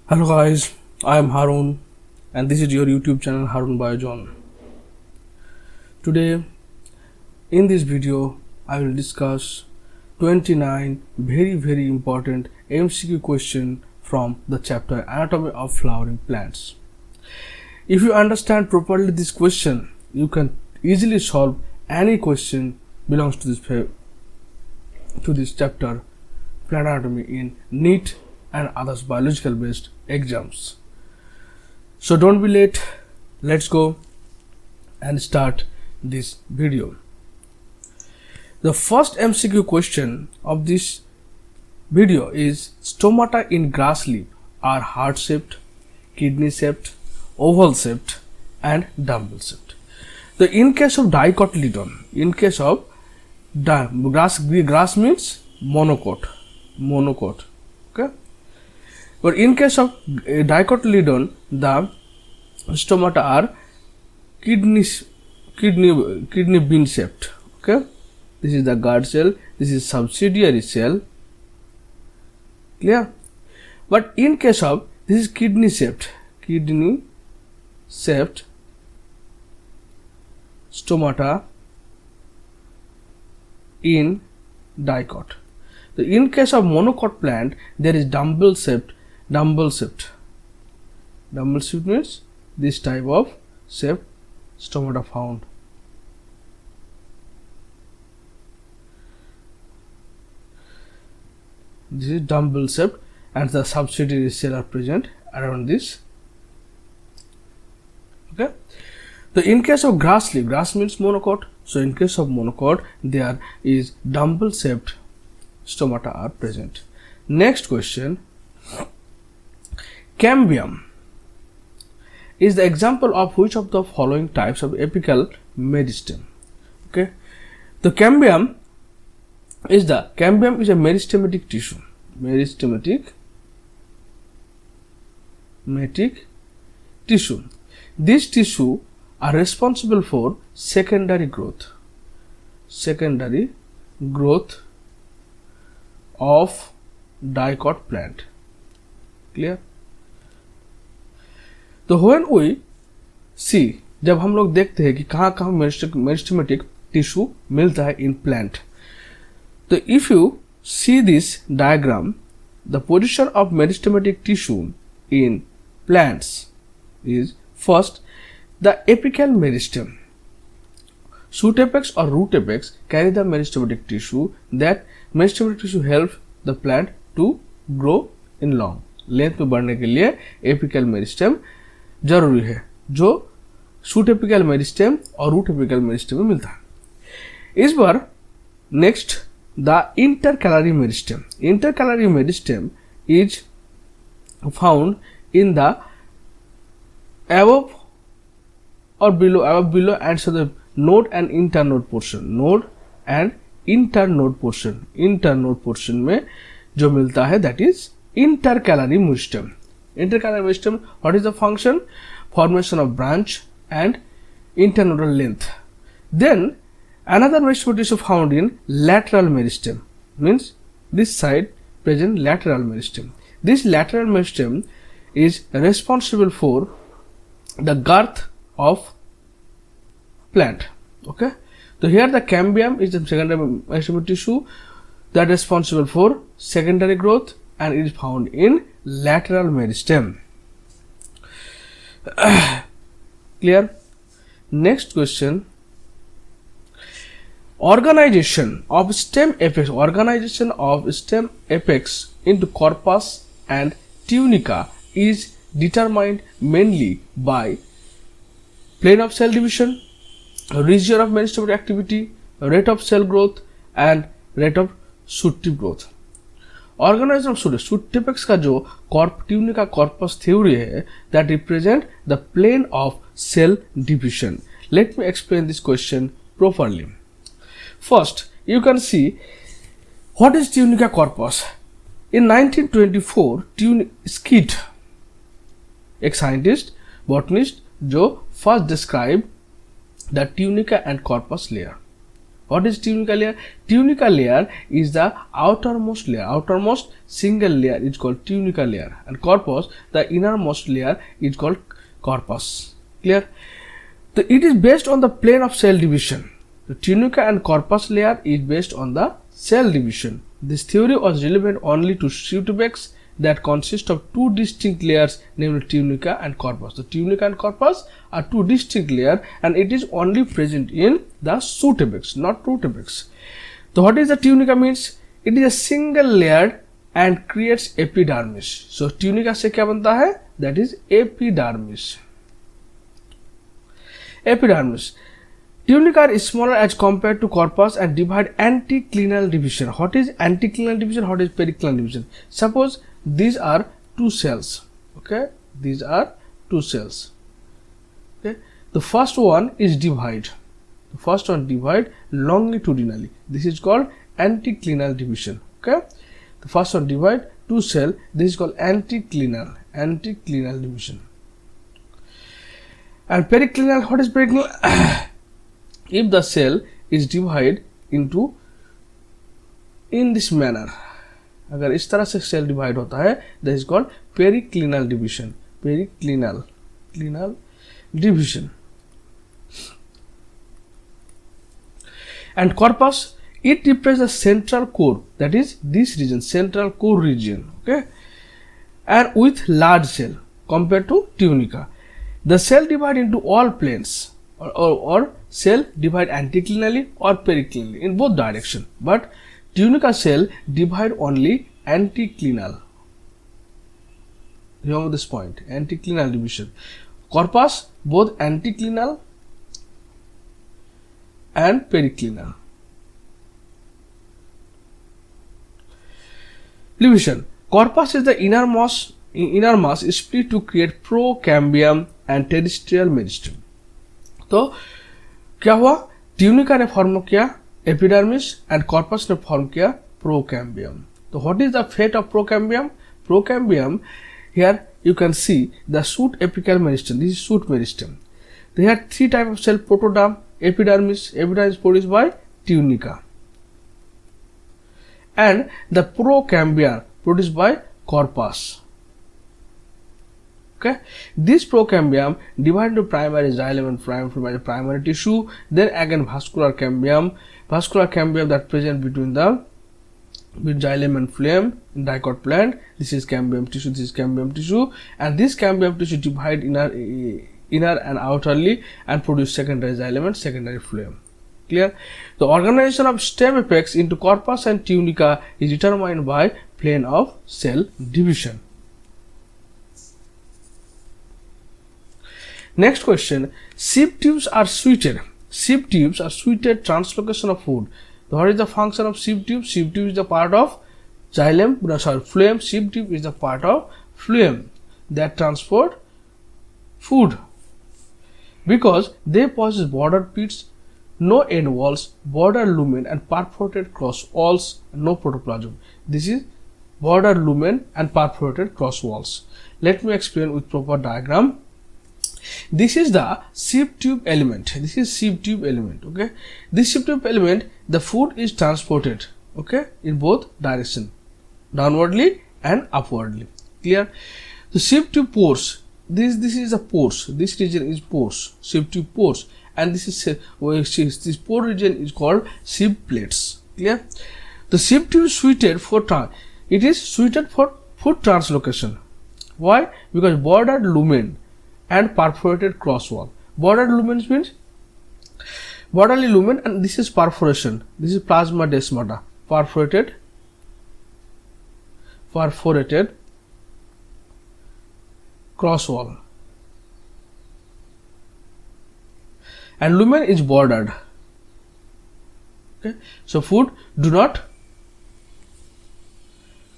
Hello guys, I am Harun and this is your YouTube channel Harun Biozone. Today in this video I will discuss 29 very important MCQ question from the chapter Anatomy of Flowering Plants. If you understand properly this question, you can easily solve any question belongs to this chapter Plant Anatomy in NEET and others biological based exams. So don't be late, let's go and start this video. The first MCQ question of this video is stomata in grass leaf are heart shaped, kidney shaped, oval shaped and dumbbell shaped. So in case of dicotyledon, in case of grass means monocot, okay. But in case of dicotyledon, the stomata are kidney bean shaped. Okay, this is the guard cell. This is subsidiary cell. Clear? But in case of this is kidney shaped stomata in dicot. So in case of monocot plant, there is dumbbell shaped means this type of shaped stomata found. This is dumbbell shaped and the subsidiary cell are present around this. Okay. So in case of grass leaf, grass means monocot. So in case of monocot, there is dumbbell shaped stomata are present. Next question. Cambium is the example of which of the following types of apical meristem? Okay, the cambium is a meristematic tissue. These tissue are responsible for secondary growth of dicot plant. Clear? तो when we see, जब हम लोग देखते हैं कि कहाँ meristematic tissue मिलता है इन प्लांट, तो if you see this diagram, the position of meristematic tissue in plants is first the apical meristem. Shoot apex or root apex carry the meristematic tissue. That meristematic tissue helps the plant to grow in long. Length में बढ़ने के लिए apical meristem जरूरी है, जो shoot apical meristem और root apical meristem में मिलता है. इस बार next the intercalary meristem is found in the above or below and so the node and internode portion में जो मिलता है that is intercalary meristem. What is the function? Formation of branch and internodal length. Then another meristematic tissue found in lateral meristem, means this side present lateral meristem. This lateral meristem is responsible for the girth of plant. Okay, so here the cambium is the secondary meristematic tissue that is responsible for secondary growth and it is found in lateral meristem. Clear? Next question. Organization of stem apex into corpus and tunica is determined mainly by plane of cell division, region of meristematic activity, rate of cell growth and rate of shoot tip growth. Organization of shoot apex का जो tunica corpus theory है, that represent the plane of cell division. Let me explain this question properly. First, you can see what is tunica corpus. In 1924, Skid, एक scientist, botanist, जो first described the tunica and corpus layer. What is tunica layer? Tunica layer is the outermost layer. Outermost single layer is called tunica layer, and corpus, the innermost layer, is called corpus. Clear? So it is based on the plane of cell division. The tunica and corpus layer is based on the cell division. This theory was relevant only to pseudobex that consist of two distinct layers, namely tunica and corpus. The tunica and corpus are two distinct layers, and it is only present in the pseudobex, not rutabex. So what is the tunica means? It is a single layer and creates epidermis. So tunica से क्या बनता है? That is epidermis. Epidermis. Tunica is smaller as compared to corpus and divide anticlinal division. What is anticlinal division? What is periclinal division? Suppose these are two cells. Okay, these are two cells. Okay, the first one is divide. The first one divide longitudinally. This is called anticlinal division. Okay, the first one divide two cell. This is called anticlinal division. And periclinal. What is periclinal? If the cell is divided into in this manner, अगर इस तरह से cell divide होता है, that is called periclinal division. Periclinal division. And corpus, it represents the central core, that is this region, central core region. Okay, and with large cell compared to tunica. The cell divide into all planes, or cell divide anticlinally or periclinally in both direction, but tunica cell divide only anticlinal. Remember this point, anticlinal division. Corpus both anticlinal and periclinal. Division. Corpus is the inner mass is split to create procambium and terrestrial meristem. तो क्या हुआ? Tunica ने form किया epidermis and corpus ने form किया procambium. तो what is the fate of procambium? Procambium, here you can see the shoot apical meristem. This is shoot meristem. They had three types of cell: protoderm, epidermis. Epidermis produced by tunica, and the procambia produced by corpus. Okay, this procambium divided into primary xylem and primary tissue. Then again vascular cambium that present between xylem and phloem in dicot plant. This is cambium tissue. This is cambium tissue, and this cambium tissue divide inner and outerly and produce secondary xylem and secondary phloem. Clear? The organization of stem apex into corpus and tunica is determined by plane of cell division. Next question. Sieve tubes are suited. Sieve tubes are suited translocation of food. So what is the function of sieve tube? Sieve tube is the part of xylem, phloem. Sieve tube is the part of phloem that transport food. Because they possess border pits, no end walls, border lumen and perforated cross walls, no protoplasm. This is border lumen and perforated cross walls. Let me explain with proper diagram. This is the sieve tube element. This is sieve tube element. Okay, this sieve tube element, the food is transported, okay, in both direction, downwardly and upwardly. Clear? The sieve tube pores. This is a pores. This region is pores. Sieve tube pores, and this pore region is called sieve plates. Clear? The sieve tube is suited for it is suited for food translocation. Why? Because bordered lumen and perforated cross wall. Bordered lumen means borderly lumen, and this is perforation. This is plasma desmata. Perforated cross wall, and lumen is bordered. Okay, so food do not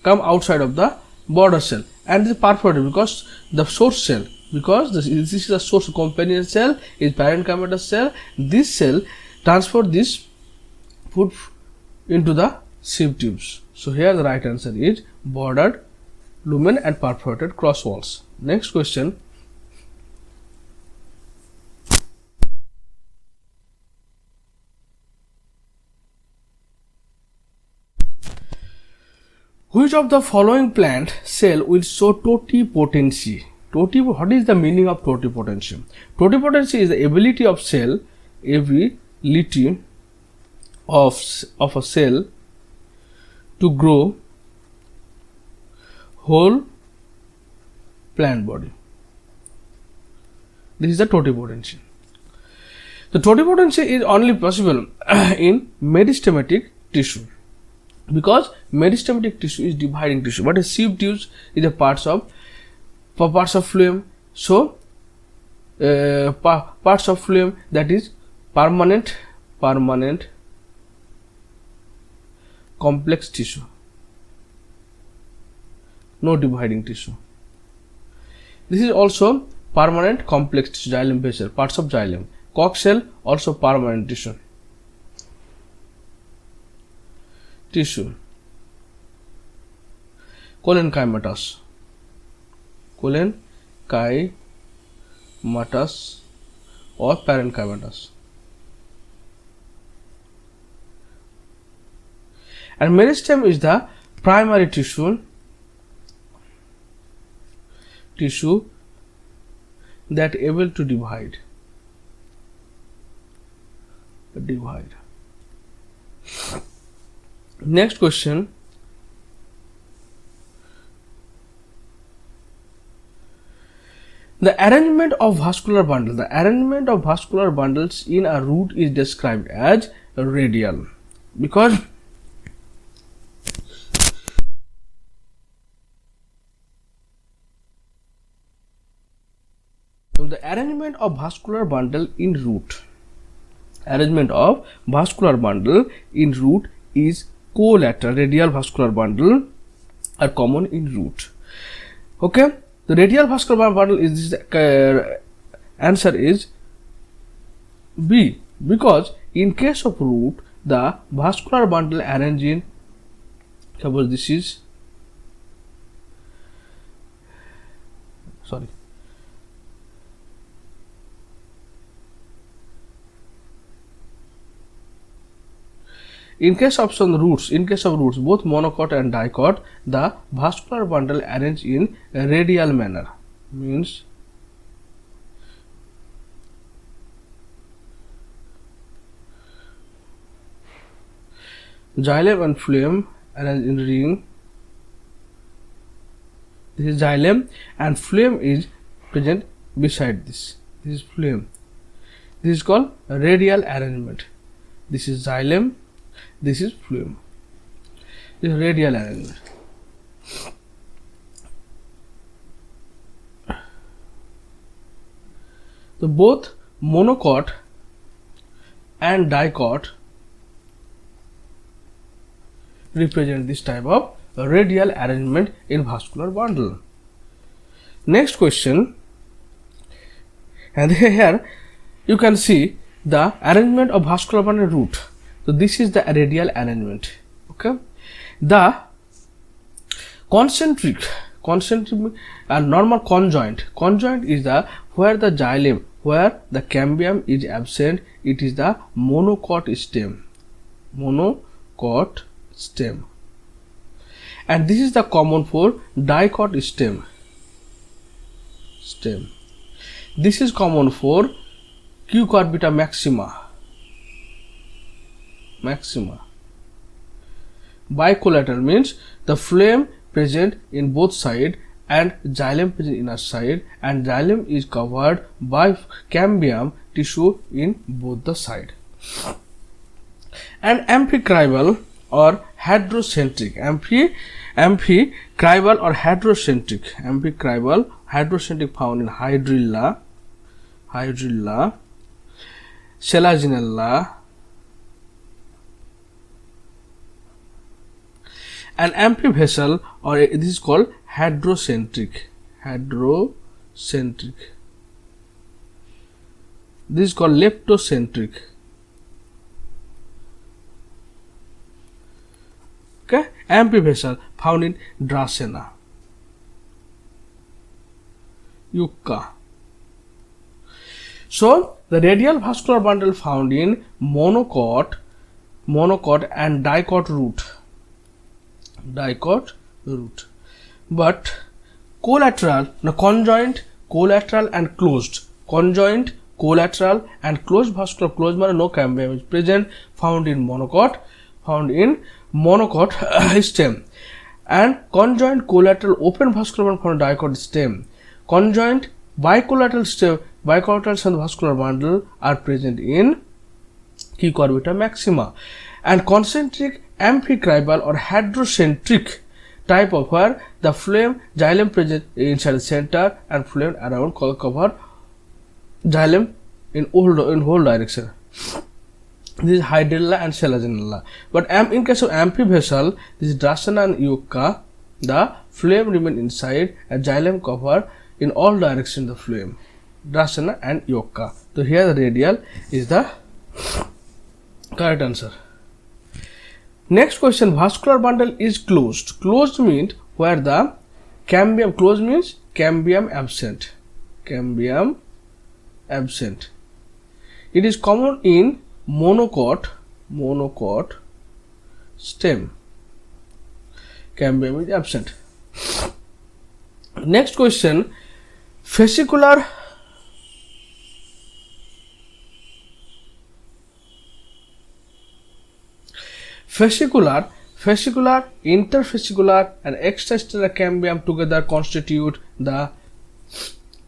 come outside of the border cell, and this is perforated because the source cell. Because this is a source companion cell is parenchymatous cell. This cell transport this food into the sieve tubes. So here the right answer is bordered lumen and perforated cross walls. Next question. Which of the following plant cell will show totipotency? What is the meaning of totipotency? Totipotency is the ability of a cell to grow whole plant body. This is the totipotency. The totipotency is only possible in meristematic tissue, because meristematic tissue is dividing tissue, but a sieve tube is a parts of phloem. So parts of phloem, that is permanent complex tissue, no dividing tissue. This is also permanent complex tissue, xylem vessel, parts of xylem. Cock cell also permanent tissue. Collenchymatous or parenchymatous. And meristem is the primary tissue that able to divide. Next question. The arrangement of vascular bundle. The arrangement of vascular bundles in a root is described as radial, because the arrangement of vascular bundle in root. Arrangement of vascular bundle in root is collateral. Radial vascular bundle are common in root. Okay, the radial vascular bundle is this, answer is B, because in case of root the vascular bundle arranged in, suppose this is in case of roots, both monocot and dicot, the vascular bundle arranged in a radial manner, means xylem and phloem arranged in ring. This is xylem and phloem is present beside this. This is phloem. This is called radial arrangement. This is xylem. This is phloem. This is radial arrangement. So both monocot and dicot represent this type of radial arrangement in vascular bundle. Next question, and here you can see the arrangement of vascular bundle root. So this is the radial arrangement. Okay, the concentric and normal conjoint is the where the xylem, where the cambium is absent, it is the monocot stem, and this is the common for dicot stem. This is common for cucurbita maxima. Bicollateral means the phloem present in both sides and xylem present in a side, and xylem is covered by cambium tissue in both the side. And amphicribal or hydrocentric. Amphicribal or hydrocentric. Hydrocentric found in hydrilla, selaginella, and amphivessel, or this is called hydrocentric. This is called leptocentric. Okay, amphivessel found in Dracena, Yucca. So the radial vascular bundle found in monocot and dicot root dicot root. But collateral, now conjoint, collateral and closed, conjoint, collateral and closed vascular closed means no cambium is present, found in monocot stem, and conjoint collateral open vascular bundle found in dicot stem. Conjoint bicollateral stem, bicollateral and vascular bundle are present in cucurbita maxima, and concentric amphicribal or hydrocentric type of where the phloem xylem present inside the center and phloem around cover xylem in whole direction. This is hydrilla and selaginella. But in case of amphivessel, this is Dracena and Yucca, the phloem remain inside and xylem cover in all directions the phloem. Dracena and Yucca. So here the radial is the correct answer. Next question, vascular bundle is closed. Closed means where the cambium, closed means cambium absent. Cambium absent. It is common in monocot stem. Cambium is absent. Next question, fascicular interfascicular and extracellular cambium together constitute the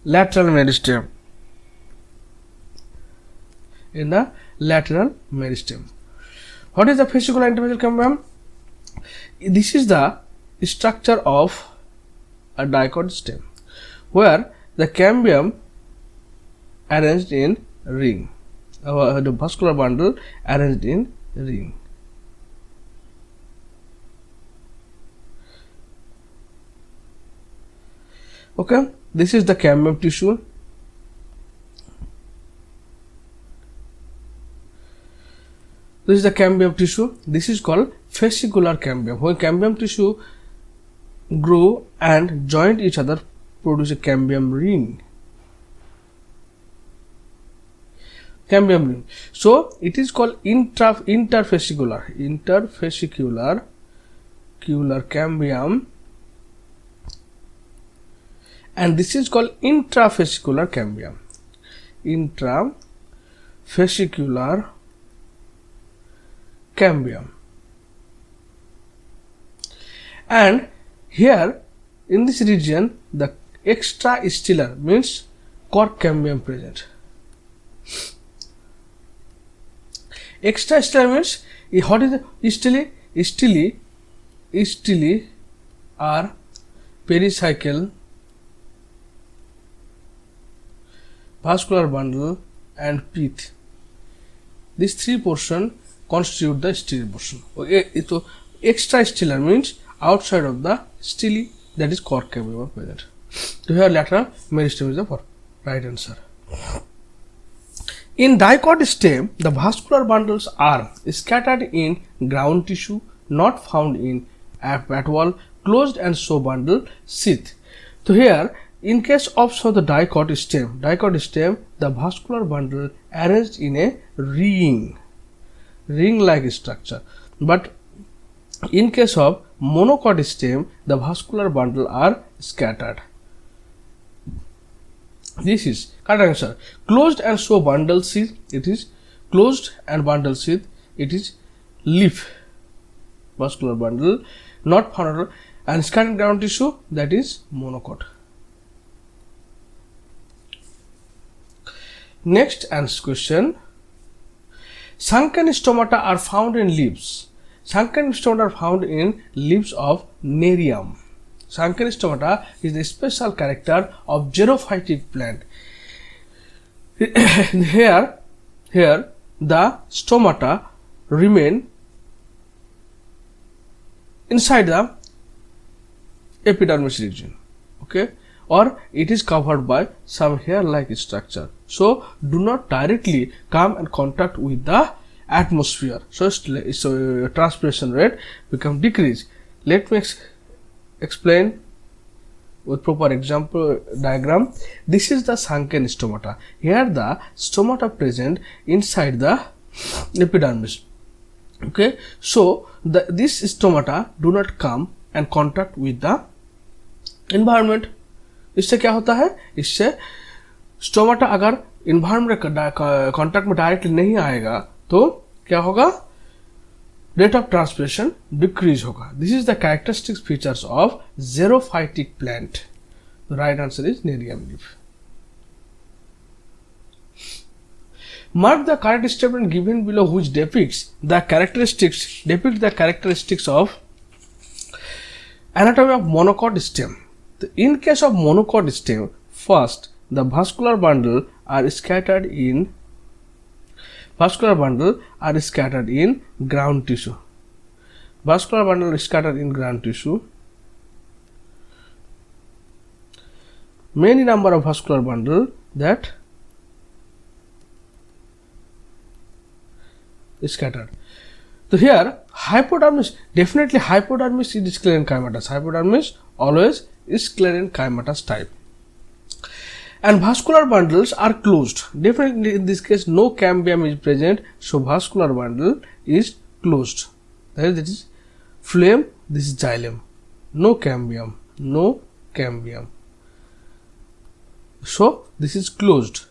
lateral meristem. In the lateral meristem. What is the fascicular interfascicular cambium? This is the structure of a dicot stem where the cambium arranged in ring, the vascular bundle arranged in ring. Okay, this is the cambium tissue. This is the cambium tissue. This is called fascicular cambium. When cambium tissue grow and join each other, produce a cambium ring. Cambium ring. So it is called interfascicular cambium, and this is called intrafascicular cambium. Intrafascicular cambium. And here in this region the extrastellar means cork cambium present. Extrastellar means what is the stele are pericycle, vascular bundle and pith. These three portions constitute the stele portion. Okay, so extrastellar means outside of the stele, that is cork cambium present. So here lateral meristem is the right answer. In dicot stem, the vascular bundles are scattered in ground tissue, not found in at wall, closed and so bundle sheath. So here in case of the dicot stem, the vascular bundle arranged in a ring like structure. But in case of monocot stem, the vascular bundle are scattered. This is correct answer. Closed and so bundle sheath, it is closed and bundle sheath, it is leaf vascular bundle, not found, and scattered ground tissue, that is monocot. Next answer question. Sunken stomata are found in leaves. Sunken stomata are found in leaves of nerium. Sunken stomata is a special character of xerophytic plant. Here the stomata remain inside the epidermis region, okay, or it is covered by some hair-like structure. So do not directly come in contact with the atmosphere. So transpiration rate become decreased. Let me explain with proper example diagram. This is the sunken stomata. Here the stomata present inside the epidermis. Okay, so these stomata do not come and contact with the environment. इससे क्या होता है, इससे stomata अगर environment contact में directly नहीं आएगा तो क्या होगा, रेट ऑफ ट्रांसपिरेशन डिक्रीज होगा. This is the characteristic features of xerophytic plant. Right answer is nerium leaf. Mark the correct statement given below which depicts the characteristics of anatomy of monocot stem. In case of monocot stem, first the vascular bundle are scattered in ground tissue. Vascular bundle is scattered in ground tissue. Many number of vascular bundle that scattered. So here hypodermis, definitely hypodermis is sclerenchymatous. Hypodermis always is sclerenchymatous type. And vascular bundles are closed. Definitely in this case no cambium is present, so vascular bundle is closed. That is phloem, this is xylem. No cambium. So this is closed.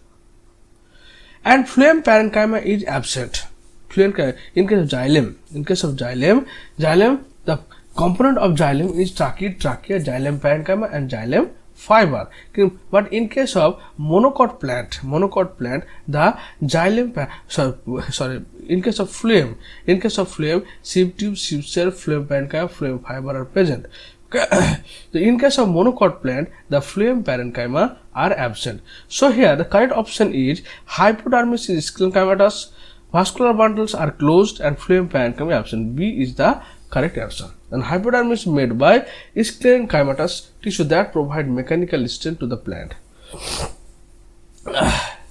And phloem parenchyma is absent. In case of xylem, the component of xylem is trachea, xylem parenchyma and xylem fiber. But in case of monocot plant, the xylem, in case of phloem, sieve tube, sieve cell, phloem parenchyma, phloem fiber are present. So in case of monocot plant, the phloem parenchyma are absent. So here the correct option is hypodermis is sclerenchymatous, vascular bundles are closed and phloem parenchyma absent. B is the correct answer. And hypodermis is made by sclerenchymatous tissue that provide mechanical strength to the plant.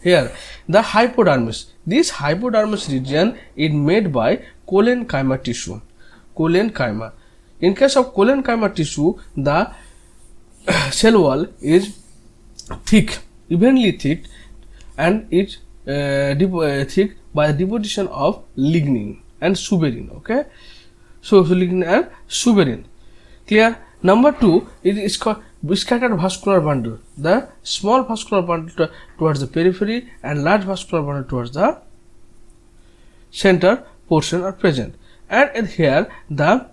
Here the hypodermis, this hypodermis region is made by collenchyma tissue. Collenchyma. In case of collenchyma tissue, the cell wall is thick, evenly thick, and is thick by the deposition of lignin and suberin. Okay, so lignin and suberin. Clear? Number 2 is scattered vascular bundle. The small vascular bundle towards the periphery and large vascular bundle towards the center portion are present. And here the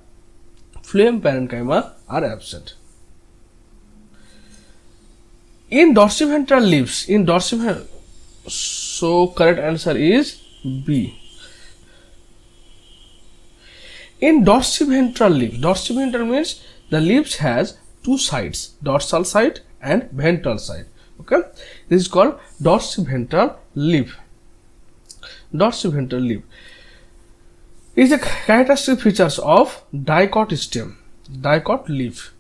phloem parenchyma are absent. In dorsiventral leaves, so correct answer is B. In dorsiventral leaf, dorsiventral means the leaves has two sides, dorsal side and ventral side. Okay, this is called dorsiventral leaf. Dorsiventral leaf is the characteristic features of dicot stem, dicot leaf.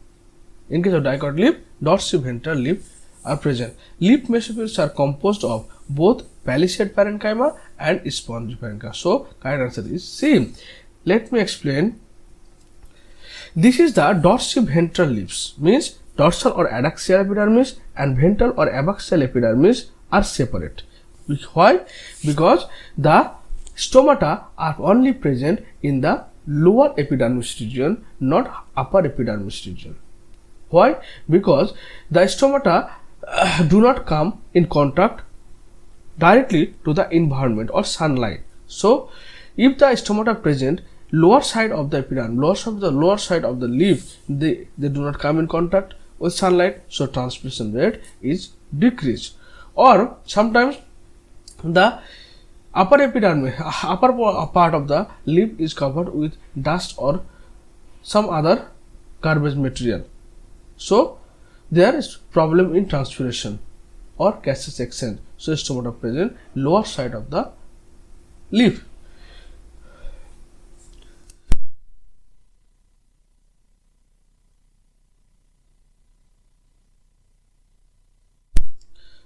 In case of dicot leaf, dorsiventral leaf are present. Leaf mesophytes are composed of both palisade parenchyma and spongy parenchyma. So correct answer is C. Let me explain. This is the dorsiventral leaves, means dorsal or adaxial epidermis and ventral or abaxial epidermis are separate. Why? Because the stomata are only present in the lower epidermis region, not upper epidermis region. Why? Because the stomata do not come in contact directly to the environment or sunlight. So if the stomata present lower side of the epidermis, lower side of the leaf, they do not come in contact with sunlight, so transpiration rate is decreased. Or sometimes the upper epidermis, upper part of the leaf is covered with dust or some other garbage material, so there is problem in transpiration or gaseous exchange, so stomata present lower side of the leaf.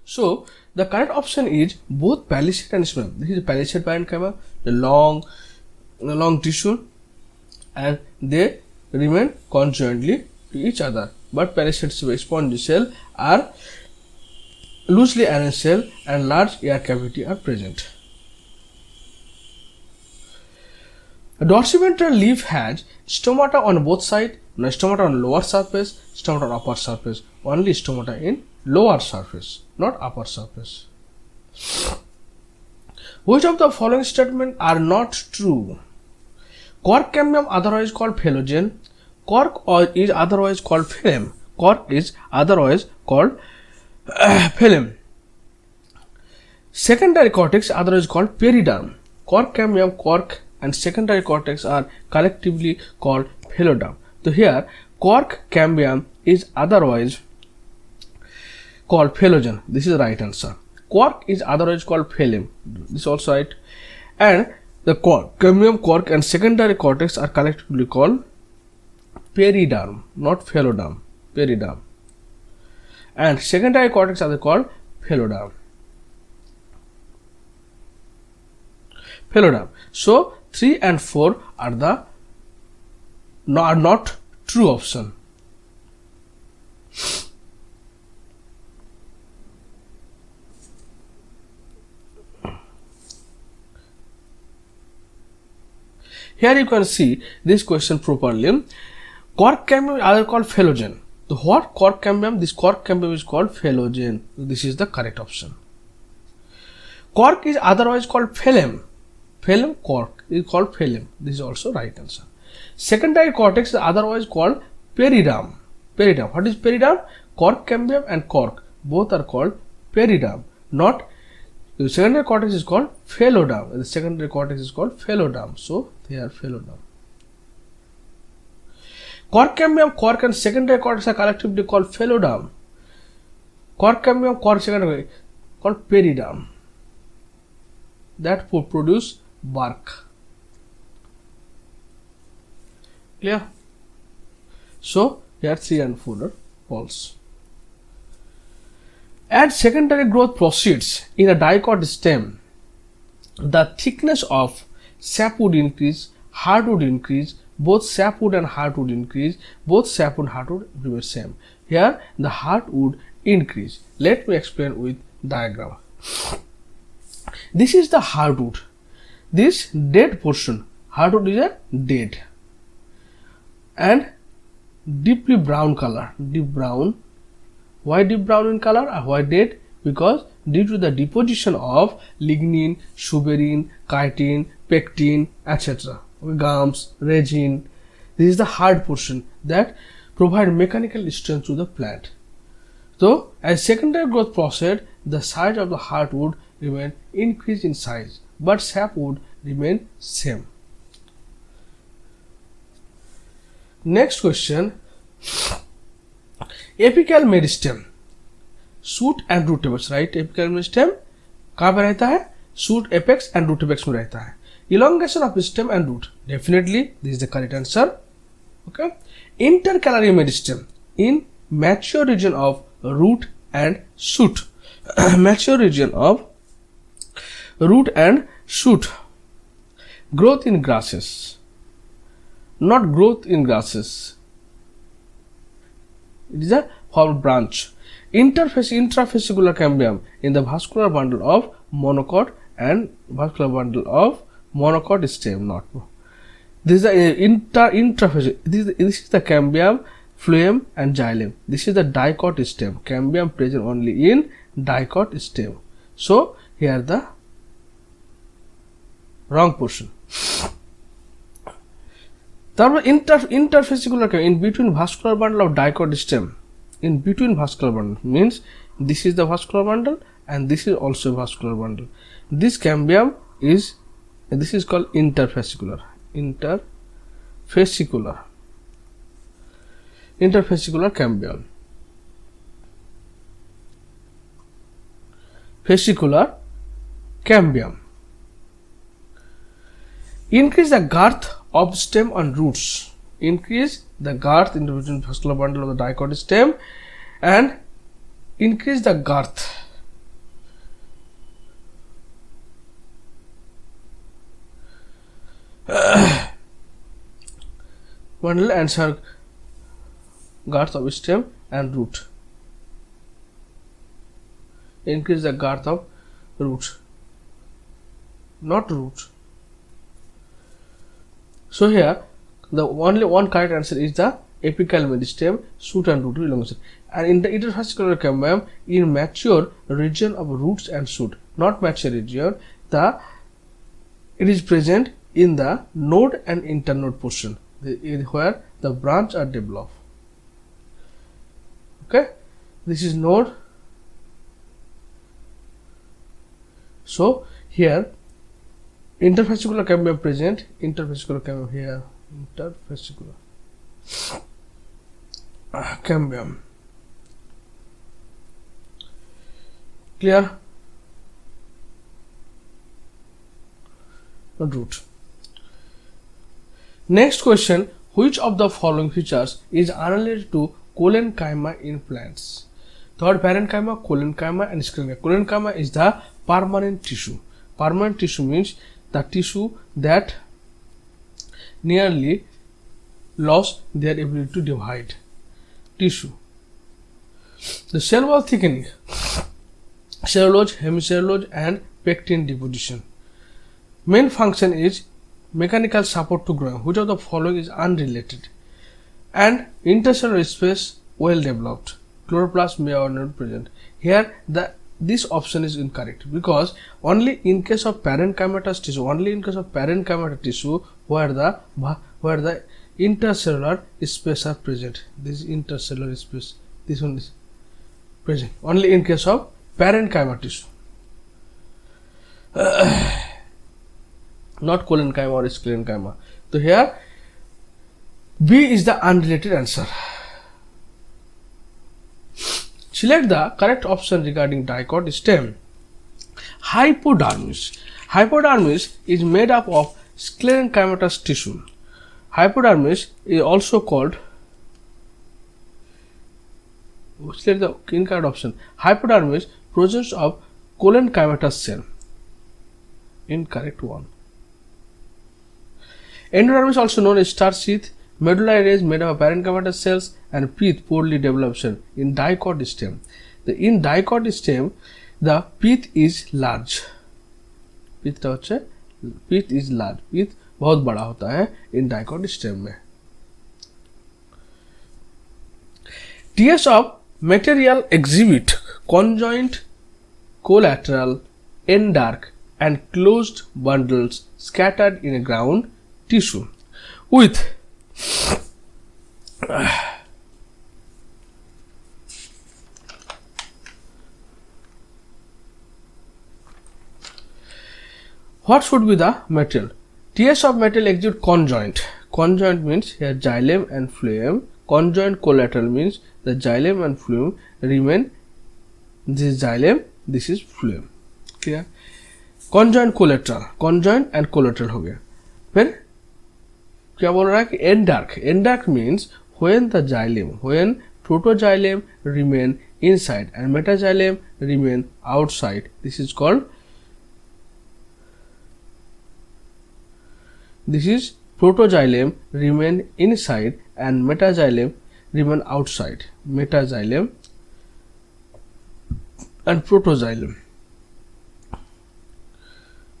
So the correct option is both palisade and spongy. This is palisade parenchyma, the long tissue, and they remain conjointly to each other. But palisade spongy cell are loosely arranged cell and large air cavity are present. A dorsiventral leaf has stomata on both sides, no stomata on lower surface, stomata on upper surface. Only stomata in lower surface, not upper surface. Which of the following statements are not true? Cork cambium, otherwise called phelogen. Cork is otherwise called phloem. Cork is otherwise called phloem. Secondary cortex, otherwise called periderm. Cork cambium, cork and secondary cortex are collectively called pheloderm. So here cork cambium is otherwise called phelogen. This is the right answer. Cork is otherwise called phloem. This is also right. And the cork, cambium, cork and secondary cortex are collectively called periderm, not pheloderm. Periderm. And secondary cortex are called pheloderm. Pheloderm. So 3 and 4 are not true option. Here you can see this question properly. Cork cambium are called phelogen. So what cork cambium? This cork cambium is called phelogen. This is the correct option. Cork is otherwise called phloem. Phloem, cork is called phloem. This is also right answer. Secondary cortex is otherwise called periderm. Periderm. What is periderm? Cork cambium and cork both are called periderm. Not the secondary cortex is called pheloderm. The secondary cortex is called pheloderm. So they are pheloderm. Cork cambium, cork and secondary cortex are collectively called pheloderm. Cork cambium, cork secondary called periderm. That produce bark. Clear? So here 3 and 4 are false. As secondary growth proceeds in a dicot stem, the thickness of sapwood increase, heartwood increase, both sapwood and heartwood increase, both sapwood and heartwood remain same. Here the heartwood increase. Let me explain with diagram. This is the heartwood. This dead portion, heartwood is a dead and deeply brown color, deep brown. Why deep brown in color? Why dead? Because due to the deposition of lignin, suberin, chitin, pectin, etc. Gums, resin. This is the hard portion that provide mechanical strength to the plant. So as secondary growth proceeds, the size of the heartwood remain increase in size, but sapwood remain same. Next question. Apical meristem, shoot and root apex, right? Apical meristem कहाँ पे रहता है? Shoot apex and root apex में रहता है. Elongation of stem and root, definitely this is the correct answer. Okay. Intercalary meristem in mature region of root and shoot. Mature region of root and shoot. Growth in grasses, not growth in grasses. It is a whole branch. Intrafascicular cambium in the vascular bundle of monocot and vascular bundle of monocot stem. Not this is the intrafascicular. This is the cambium, phloem and xylem. This is the dicot stem. Cambium present only in dicot stem. So here the wrong portion. Interfascicular in between vascular bundle of dicot stem. In between vascular bundle means this is the vascular bundle and this is also vascular bundle. This cambium is, this is called interfascicular. Interfascicular cambium. Fascicular cambium. Increase the girth of stem and roots. Increase the girth in between vascular bundle of the dicot stem and increase the girth. Bundle and girth of stem and root. Increase the girth of root, not root. So here the only one correct answer is the apical meristem, shoot and root elongation. And in the interfascicular cambium, in mature region of roots and shoot, not mature region, it is present in the node and internode portion, where the branch are developed. Okay, this is node. So here interfascicular cambium present, interfascicular cambium here, interfascicular cambium. Clear? Root. Next question, which of the following features is unrelated to collenchyma in plants? Third, parenchyma, collenchyma and sclerenchyma. Collenchyma is the permanent tissue. Permanent tissue means the tissue that nearly lost their ability to divide. Tissue. The cell wall thickening, cellulose, hemicellulose and pectin deposition. Main function is mechanical support to growing. Which of the following is unrelated? And intercellular space well developed. Chloroplast may or not present. Here this option is incorrect, because only in case of parenchymatous tissue, where the intercellular space are present. This intercellular space, this one is present only in case of parenchyma tissue, not collenchyma or sclerenchyma. So here B is the unrelated answer. Select the correct option regarding dicot stem. Hypodermis. Hypodermis is made up of sclerenchymatous tissue. Hypodermis is also called, select the incorrect option. Hypodermis process of collenchymatous cell. Incorrect one. Endodermis, also known as star sheath. Medullary ridge made up of parenchymatous cells, and pith, poorly developed cell. In dicot stem, in dicot stem the pith is large. Pith is large. Pith बहुत बड़ा होता है in dicot stem में. TS of material exhibit conjoint, collateral, end dark and closed bundles scattered in a ground tissue with what should be the material? TS of material exhibit conjoint. Conjoint means here xylem and phloem. Conjoint collateral means the xylem and phloem remain. This is xylem, this is phloem. Clear? Conjoint collateral, conjoint and collateral हो गया. फिर क्या बोल रहा है कि end dark. End dark means when the xylem, when protoxylem remain inside and metaxylem remain outside. This is called, this is protoxylem remain inside and metaxylem remain outside. Metaxylem and protoxylem.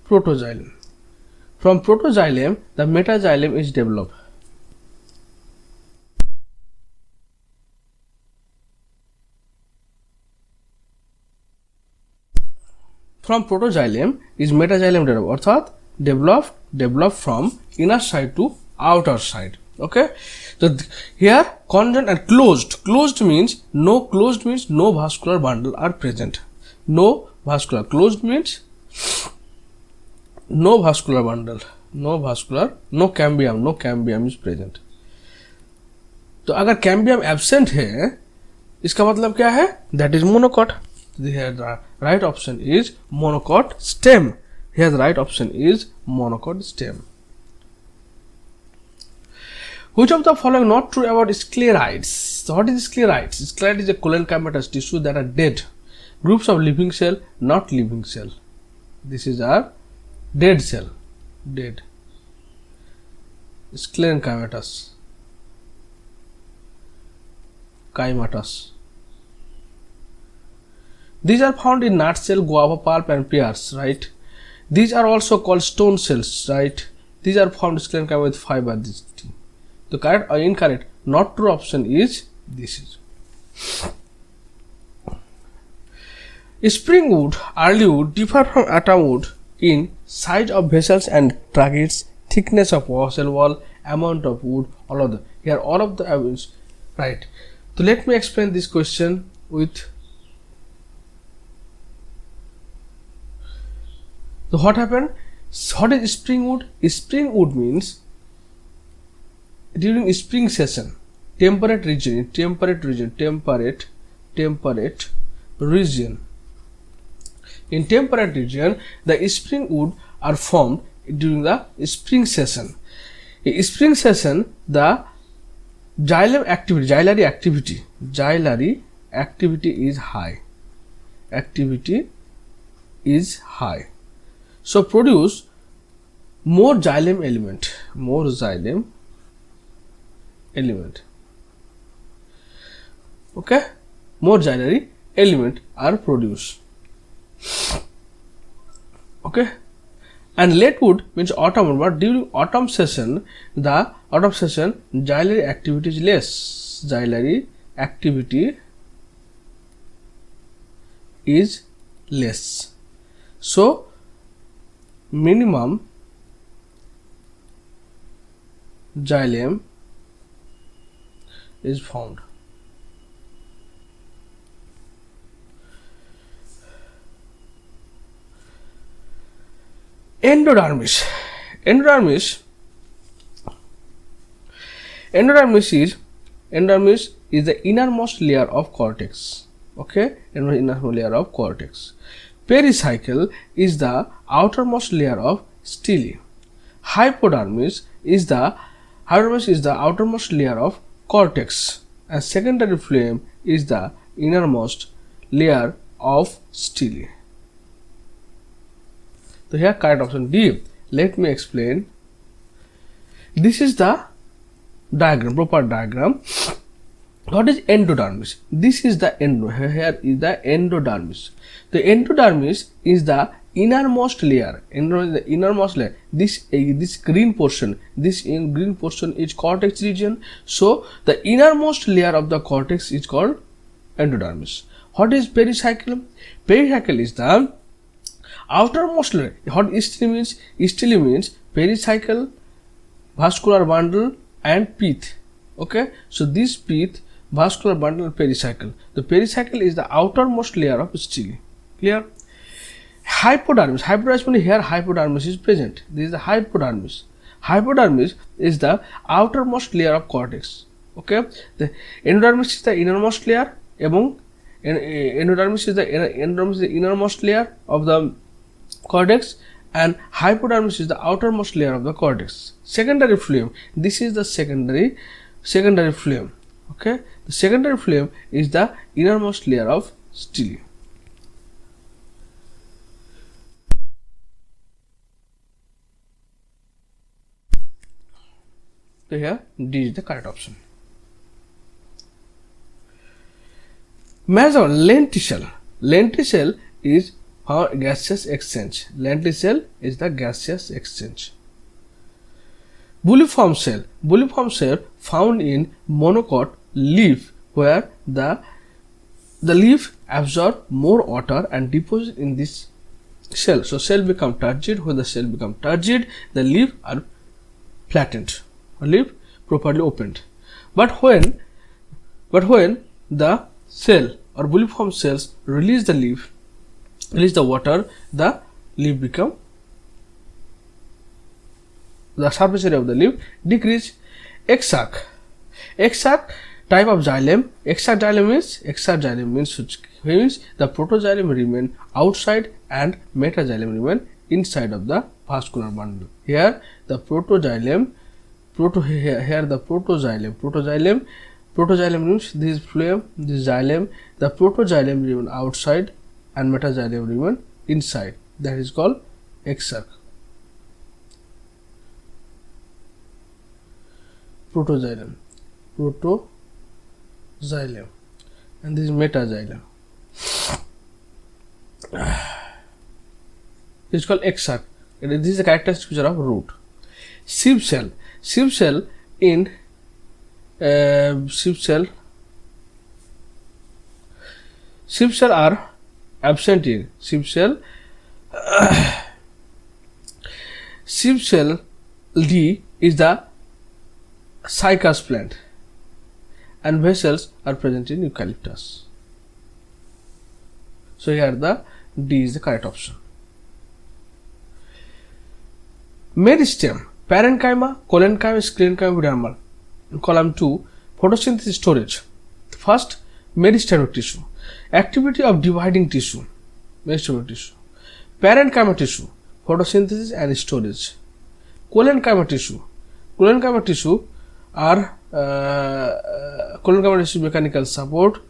Protoxylem. From protoxylem, the metaxylem is developed. From protoxylem is metaxylem developed, अर्थात developed from inner side to outer side. Okay, so here conjoint and closed. Closed means no vascular bundle are present. No vascular. Closed means no vascular bundle, no cambium is present. तो अगर cambium absent है, इसका मतलब क्या है? That is monocot. Here the right option is monocot stem. Here the right option is monocot stem. Which of the following not true about sclerites? So what is sclerites? Sclerite is a collenchymatous tissue that are dead. Groups of living cell, not living cell. This is our dead cell. Dead. Sclerenchymatous. Chymatous. These are found in nut cell, guava pulp and pears, right? These are also called stone cells, right? These are formed sclerenchyma with fiber. This thing. The correct or incorrect, not true option is this is. Spring wood, early wood differ from atom wood in size of vessels and tracheids, thickness of cell wall, amount of wood, all of the. Here all of the is right. So let me explain this question with. So what happened? What is spring wood? Spring wood means during spring season, temperate region, in temperate region, the spring wood are formed during the spring season. In spring season, the xylem activity, xylary activity is high. So produce more xylem element. Okay, more xylary element are produced. Okay, and late wood means autumn wood, but during autumn session xylary activity is less. Xylary activity is less. So minimum xylem is found. Endodermis is the innermost layer of cortex. Okay, innermost layer of cortex. Pericycle is the outermost layer of stele. Hypodermis is the outermost layer of cortex, and secondary phloem is the innermost layer of stele. So here correct option D. Let me explain. This is the diagram, proper diagram. What is endodermis? This is the here is the endodermis. The endodermis is the innermost layer. This green portion is cortex region. So the innermost layer of the cortex is called endodermis. What is pericycle? Pericycle is the outermost layer. What stele means? Stele means pericycle, vascular bundle, and pith. Okay, so this pith, vascular bundle, and pericycle. The pericycle is the outermost layer of stele. Clear? Hypodermis. Hypodermis means here hypodermis is present. This is the hypodermis. Hypodermis is the outermost layer of cortex. Okay, the endodermis is the innermost layer. Endodermis is the innermost layer of the cortex, and hypodermis is the outermost layer of the cortex. Secondary phloem. This is the secondary phloem. Okay, the secondary phloem is the innermost layer of stele. So here D is the correct option. Measure lenticel. Lenticel is gaseous exchange. Lenticel is the gaseous exchange. Bulliform cell. Bulliform cell found in monocot leaf, where the leaf absorb more water and deposit in this cell. So cell become turgid. When the cell become turgid, the leaf are flattened, or leaf properly opened. But when the cell or bulliform cells release the water, the leaf become, the surface area of the leaf decrease. Exarch type of xylem. Exarch xylem means the protoxylem remain outside and metaxylem remain inside of the vascular bundle. Here the protoxylem means this phloem, this xylem. The protoxylem remain outside and metaxylem remain inside. That is called exarch. Protoxylem, and this is metaxylem. This is called exarch. This is a characteristic feature of root. Sieve cell. Sieve cell in sieve cell are absent in sieve cell. Sieve cell D is the cycas plant, and vessels are present in eucalyptus. So here the D is the correct option. Meristem, parenchyma, collenchyma, sclerenchyma, epidermal. In column 2, photosynthesis storage. First, meristemic tissue. Activity of dividing tissue. Meristemic tissue. Parenchyma tissue. Photosynthesis and storage. Collenchyma tissue. Collenchyma tissue are collenchyma tissue mechanical support.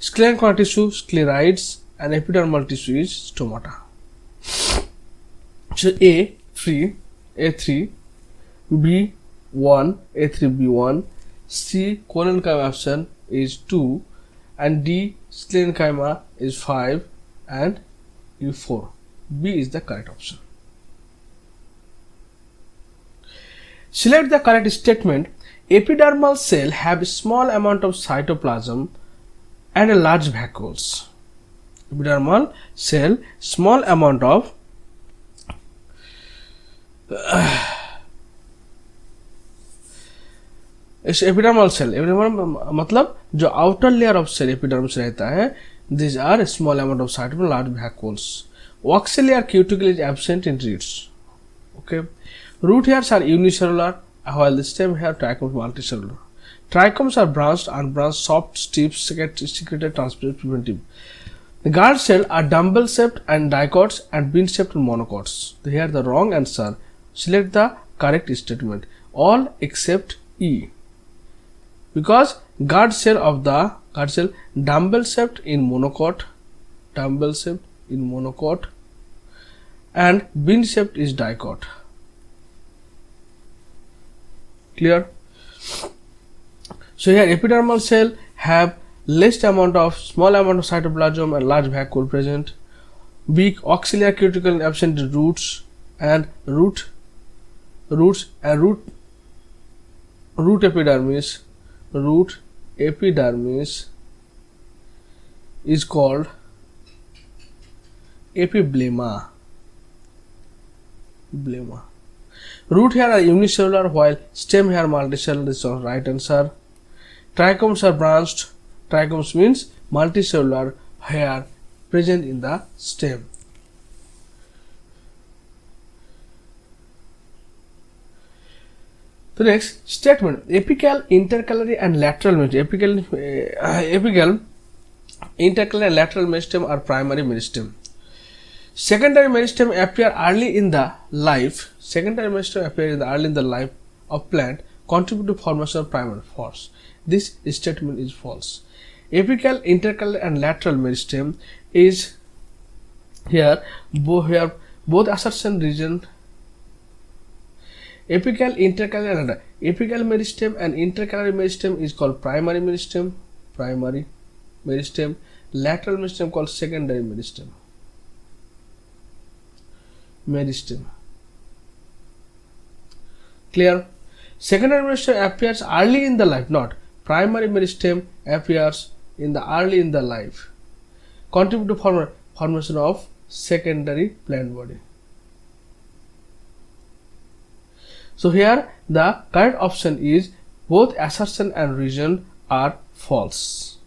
Sclerenchyma tissue sclerides, and epidermal tissue is stomata. So A3, B1, A3, B1, C collenchyma option is 2, and D sclerenchyma is 5, and U4. B is the correct option. Select the correct statement. Epidermal cell have a small amount of cytoplasm and a large vacuoles. Epidermal cell, small amount of epidermal cell. Epidermal मतलब जो outer layer of cell epidermis रहता है. These are small amount of cytoplasm, large vacuoles. Auxiliary cuticle is absent in roots. Okay. Root hairs are unicellular, while the stem hair trichomes multicellular. Trichomes are branched, unbranched, soft, stiff, secreted, transparent, preventive. The guard cells are dumbbell shaped and dicots, and bean shaped and monocots. Here the wrong answer. Select the correct statement. All except E. Because guard cell dumbbell shaped in monocot, and bean shaped is dicot. Clear? So here epidermal cell have small amount of cytoplasm and large vacuole present. Big auxiliary cuticle absent in roots and root epidermis. Root epidermis is called epiblema. Root hair are unicellular, while stem hair multicellular. This is the right answer. Trichomes are branched. Trichomes means multicellular hair present in the stem. The next statement: apical, intercalary, and lateral meristem. Apical, intercalary, and lateral meristem are primary meristem. Secondary meristem appear early in the life. Of plant, contribute to formation of primary. False. This statement is false. Apical, intercalary, and lateral meristem is here both assertion region. Apical, intercalary, and apical meristem and intercalary meristem is called primary meristem. Lateral meristem called secondary meristem. Clear? Secondary meristem appears early in the life, not primary meristem appears early in the life. Contribute to formation of secondary plant body. So here the correct option is both assertion and reason are false.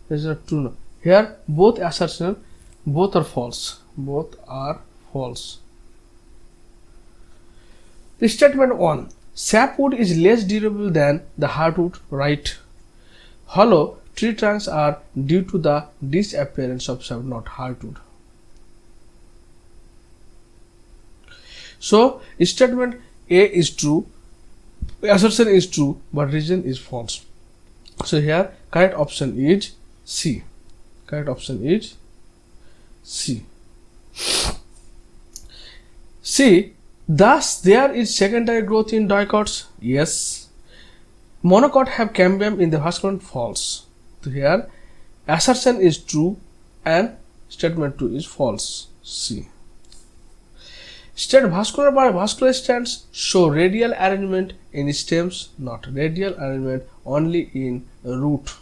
These are true. Here both assertion, both are false. The statement 1. Sapwood is less durable than the hardwood, right? Hollow tree trunks are due to the disappearance of sapwood, not hardwood. So statement A is true, assertion is true, but reason is false. So here correct option is C. C. Thus there is secondary growth in dicots. Yes. Monocot have cambium in the vascular. False. So here assertion is true and Statement 2 is false. C. State vascular strands show radial arrangement in stems, not radial arrangement only in root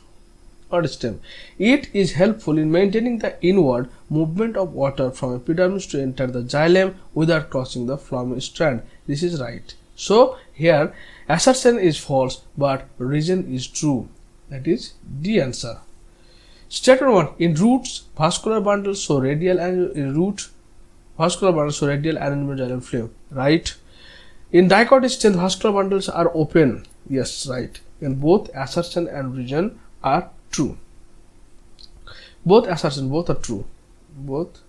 or stem. It is helpful in maintaining the inward movement of water from epidermis to enter the xylem without crossing the phloem strand. This is right. So here assertion is false, but reason is true. That is D answer. Statement 1. In roots, vascular bundles show radial arrangement xylem phloem. Right. In dicot stems, vascular bundles are open. Yes, right. And both assertion and reason are true. Both are true. Both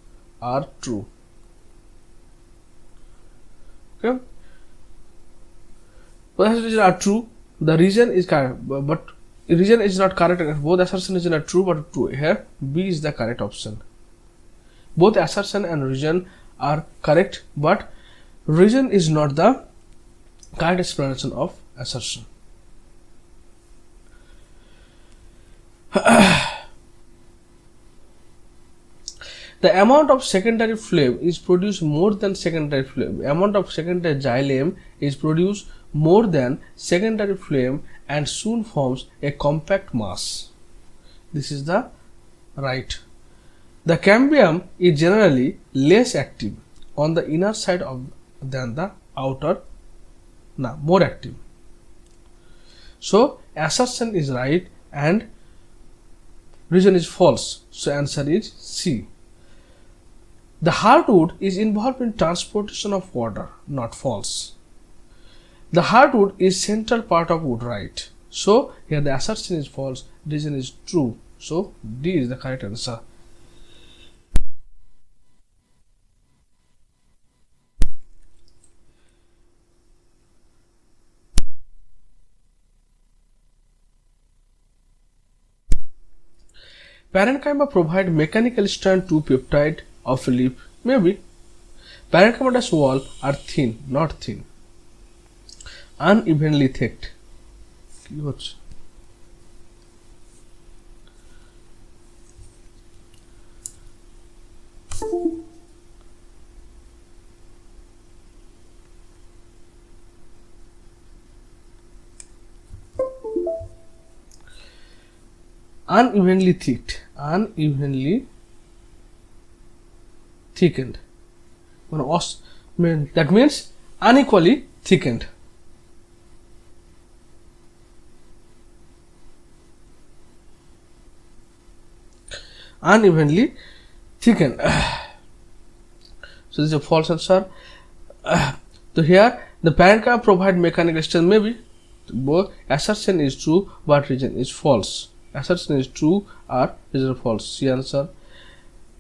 are true. Okay. Both assertions are true. The reason is correct, but reason is not correct. Both assertions are true, but true. Here B is the correct option. Both assertion and reason are correct, but reason is not the correct explanation of assertion. The amount of secondary phloem is produced more than secondary phloem. Amount of secondary xylem is produced more than secondary phloem and soon forms a compact mass. This is the right. The cambium is generally less active on the inner side than the outer, more active. So assertion is right and reason is false. So answer is C. The heartwood is involved in transportation of water, not false. The heartwood is central part of wood, right. So here the assertion is false, reason is true. So D is the correct answer. Parenchyma provide mechanical strand to peptide of a leaf. Maybe. Parenchymatous wall are thin, not thin. Unevenly thick. Unevenly thick. Unevenly thickened. That means unequally thickened. Unevenly thickened. So this is a false answer. So here the parenchyma provide mechanical strength. Maybe both assertion is true, but reason is false. Assertion is true or reason false. C answer.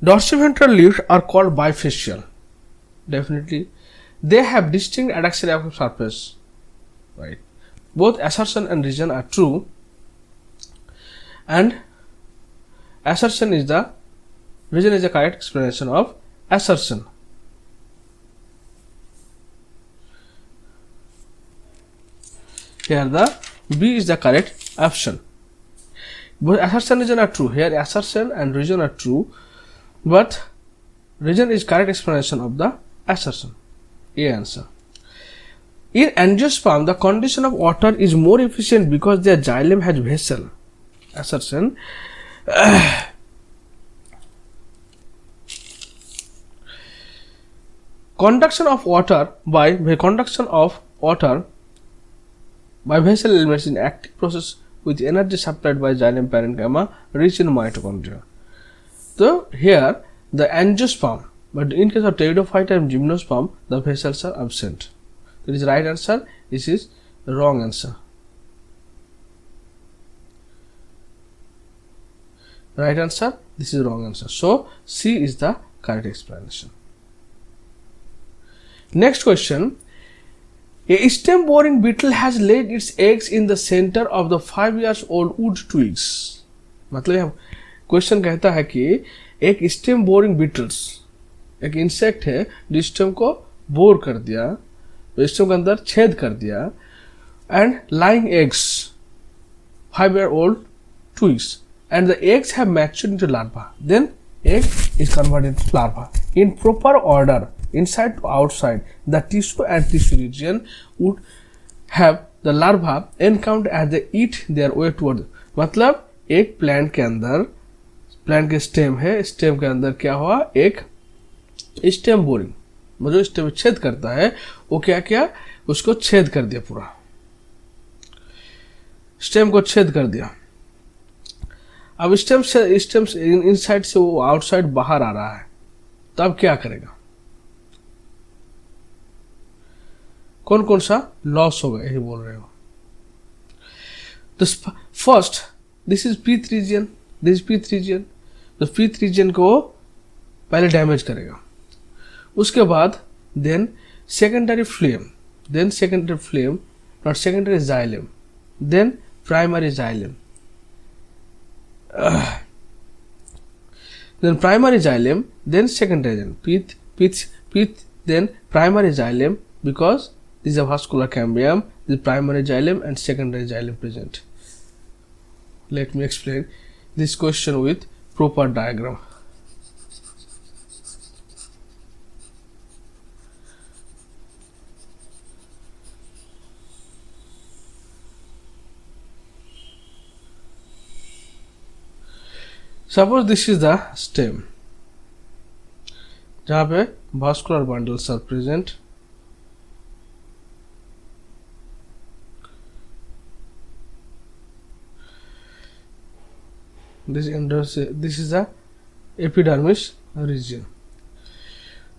Dorsiventral leaves are called bifacial. Definitely. They have distinct adaxial surface. Right. Both assertion and reason are true. And assertion is the reason is the correct explanation of assertion. Here the B is the correct option. Both assertion and reason are true. Here assertion and reason are true, but reason is correct explanation of the assertion. A answer. In angiosperm, the condition of water is more efficient because their xylem has vessel. Assertion. Conduction of water by vessel elements in active process with energy supplied by xylem parenchyma rich in mitochondria. So here the angiosperm, but in case of pteridophyta and gymnosperm, the vessels are absent. That is right answer. This is the wrong answer. Right answer. This is wrong answer. So C is the correct explanation. Next question. A stem boring beetle has laid its eggs in the center of the 5-year-old wood twigs. मतलब question कहता है कि एक stem boring Beatles एक insect है जो stem को bore कर दिया, स्टेम के अंदर छेद कर दिया, and lying eggs 5-year-old twigs and the eggs have matured into larva. Then egg is converted to larva. In proper order, inside to outside, the tissue and tissue region would have the larva encounter as they eat their way toward. मतलब एक plant के अंदर, plant के stem है, stem के अंदर क्या हुआ, एक स्टेम बोरिंग, जो स्टेम छेद करता है, वो क्या किया, उसको छेद कर दिया, पूरा स्टेम को छेद कर दिया. अब स्टेम इनसाइड से वो आउटसाइड बाहर आ रहा है, तो अब क्या करेगा, कौन कौन सा लॉस होगा, यही बोल रहे हो. तो first this is pith region, this pith region, तो पीथ रीजन को पहले डैमेज करेगा. उसके बाद then secondary phloem, not secondary xylem, then primary xylem, then primary xylem, then secondary xylem, pith, then primary xylem, because this is a vascular cambium, the primary xylem and secondary xylem present. Let me explain this question with proper diagram. Suppose this is the stem, जहाँ पे vascular bundles are present. This is the epidermis region.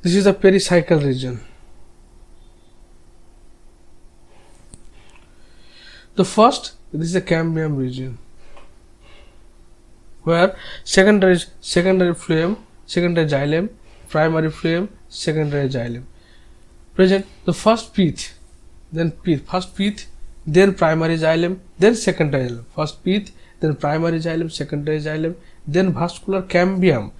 This is the pericycle region. The first, this is the cambium region, where secondary flame, secondary xylem, primary flame, secondary xylem present. The first pith, then primary xylem, then secondary xylem. First pith, then primary xylem, secondary xylem, then vascular cambium.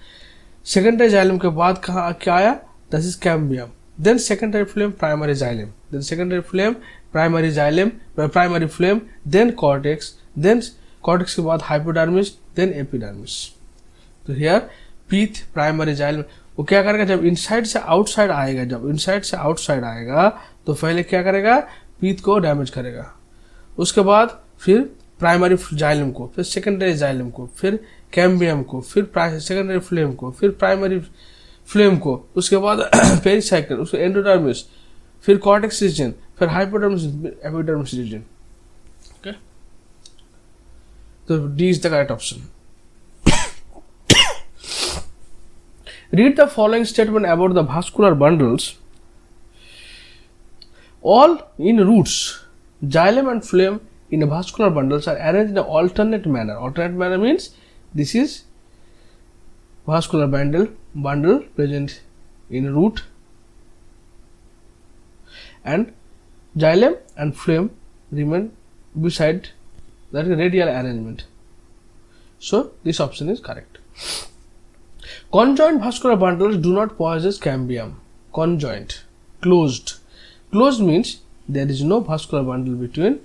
Secondary xylem के बाद कहाँ क्या आया, this is cambium, then secondary flame, primary xylem, then secondary flame, primary xylem, primary flame, then cortex, then cortex के बाद hypodermis, then epidermis. तो here pith, primary xylem, वो क्या करेगा, जब इनसाइड से आउटसाइड आएगा, तो पहले क्या करेगा, पीथ को डैमेज करेगा. उसके बाद फिर प्राइमरी जाइलम को, फिर सेकेंडरी जाइलम को, फिर कैम्बियम को, फिर सेकेंडरी फ्लेम को, फिर प्राइमरी फ्लेम को, उसके बाद पेरिसाइकल, उसके एंडोडर्मिस, फिर कॉर्टेक्स रीजन, फिर हाइपोडर्मिस, एपिडर्मिस रीजन. ओके, तो D is the correct option. Read the following statement about the vascular bundles. All in roots, xylem and phloem in a vascular bundles are arranged in an alternate manner. Alternate manner means this is vascular bundle present in root, and xylem and phloem remain beside, that is radial arrangement. So this option is correct. Conjoint vascular bundles do not possess cambium. Conjoint, closed. Closed means there is no vascular bundle between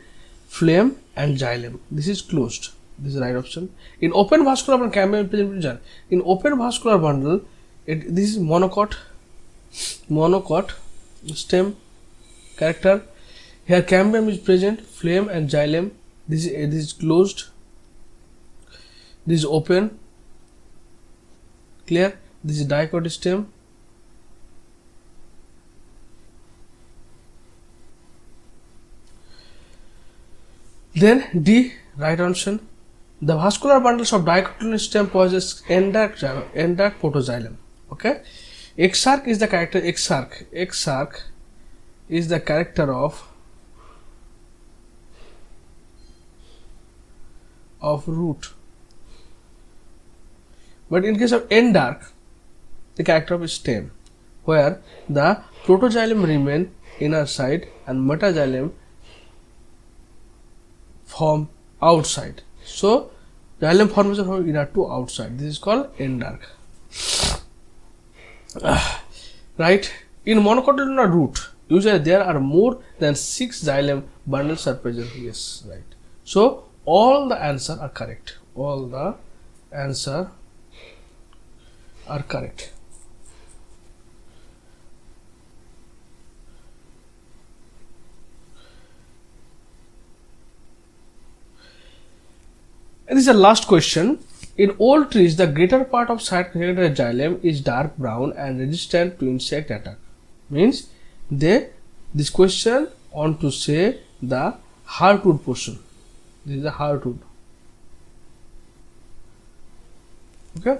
phloem and xylem. This is closed. This is the right option. In open vascular bundle, cambium present. In open vascular bundle, this is monocot stem character. Here cambium is present, phloem and xylem. This is closed. This is open. Clear? This is dicot stem. Then D, right option. The vascular bundles of dicotyledonous stem possess end-arc protoxylem. Okay. Exarch is the character. Exarch is the character of root. But in case of end-arc, the character of stem, where the protoxylem remain inner side and metaxylem form outside. So xylem formation from inner to outside. This is called end-arc. Right? In monocotyledonous root, usually there are more than 6 xylem bundles are present. Yes, right. So all the answer are correct. All the answer are correct. And this is the last question. In old trees, the greater part of secondary xylem is dark brown and resistant to insect attack. Means this question want to say the hardwood portion. This is the hardwood. Okay.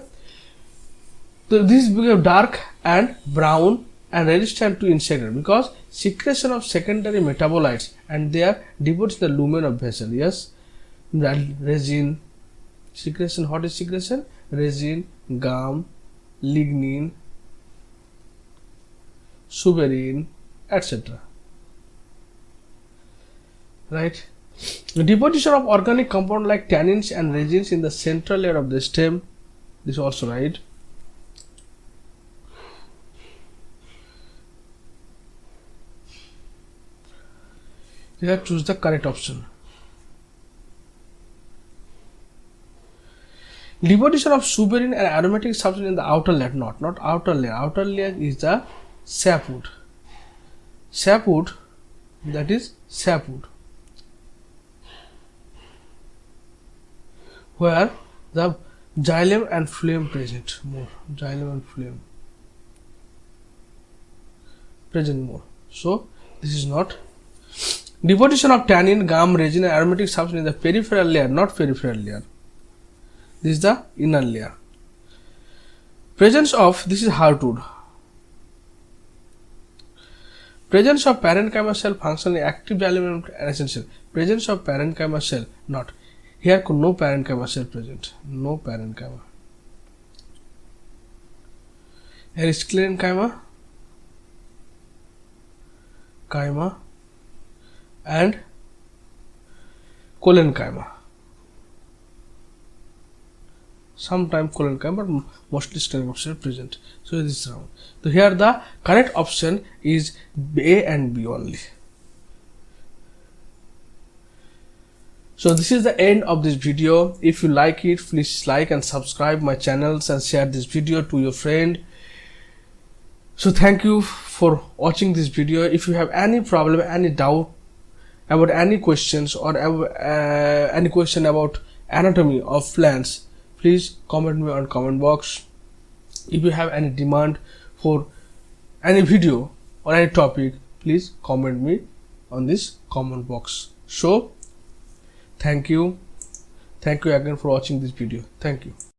So this become dark and brown and resistant to insect because secretion of secondary metabolites and they are deposed in the lumen of vessel. Yes. Resin secretion. What is secretion? Resin, gum, lignin, suberin, etc. Right. The deposition of organic compound like tannins and resins in the central layer of the stem. This is also right. You have to choose the correct option. Deposition of suberin and aromatic substance in the outer layer, not outer layer. Outer layer is the sapwood. Sapwood, that is sapwood, where the xylem and phloem present more. Xylem and phloem present more. So this is not. Deposition of tannin, gum, resin, and aromatic substance in the peripheral layer, not peripheral layer. This is the inner layer. Presence of, this is hardwood. Presence of parenchyma cell functionally active xylem and essential. Presence of parenchyma cell, not. Here no parenchyma cell present. No parenchyma. Here is sclerenchyma, chyma, and collenchyma. Sometimes collenchyma, but mostly sclerenchyma cell present. So this is round. So here the correct option is A and B only. So this is the end of this video. If you like it, please like and subscribe my channels and share this video to your friend. So thank you for watching this video. If you have any problem, any doubt about any questions or any question about anatomy of plants, please comment me on comment box. If you have any demand for any video or any topic, please comment me on this comment box. So thank you again for watching this video. Thank you.